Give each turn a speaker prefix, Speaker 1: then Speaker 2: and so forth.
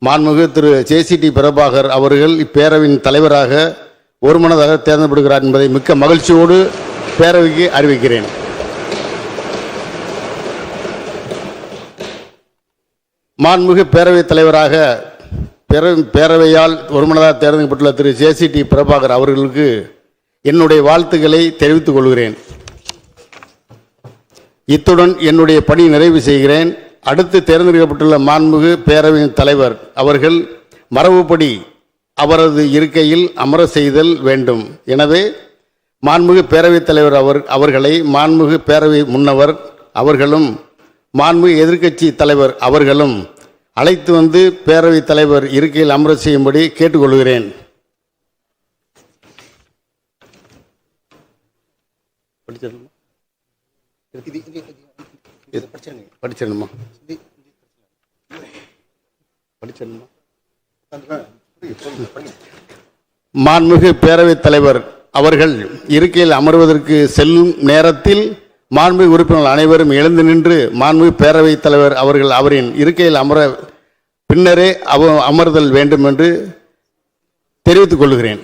Speaker 1: மாண்புமிகு திரு ஜேசிடி பிரபாகர் அவர்கள் இப்பேரவையின் தலைவராக ஒருமனதாக தேர்ந்தெடுக்கப்படுகிறார் என்பதை மிக்க மகிழ்ச்சியோடு பேரவைக்கு அறிவிக்கிறேன். மாண்புமிகு பேரவைத் தலைவராக பேரவையால் ஒருமனதாக தேர்ந்தெடுக்கப்பட்டுள்ள திரு ஜேசிடி பிரபாகர் அவர்களுக்கு என்னுடைய வாழ்த்துக்களை தெரிவித்துக் கொள்கிறேன். இத்துடன் என்னுடைய பணி நிறைவு செய்கிறேன். அடுத்து தேர்ந்தெடுக்கப்பட்டுள்ள மாண்புமிகு பேரவையின் தலைவர் அவர்கள் மரபுப்படி அவரது இருக்கையில் அமர செய்தல் வேண்டும். எனவே மாண்புமிகு பேரவைத் தலைவர் அவர்களை மாண்புமிகு பேரவை முன்னவர் அவர்களும் மாண்புமிகு எதிர்க்கட்சி தலைவர் அவர்களும் அழைத்து வந்து பேரவைத் தலைவர் இருக்கையில் அமர செய்யும்படி கேட்டுக்கொள்கிறேன். படிச்சிடணுமா? மாண்புமிகு பேரவைத் தலைவர் அவர்கள் இருக்கையில் அமர்வதற்கு செல்லும் நேரத்தில் மாண்புமிகு உறுப்பினர்கள் அனைவரும் எழுந்து நின்று மாண்புமிகு பேரவைத் தலைவர் அவர்கள் அவரின் இருக்கையில் அமர பின்னரே அமர்தல் வேண்டும் என்று தெரிவித்துக் கொள்கிறேன்.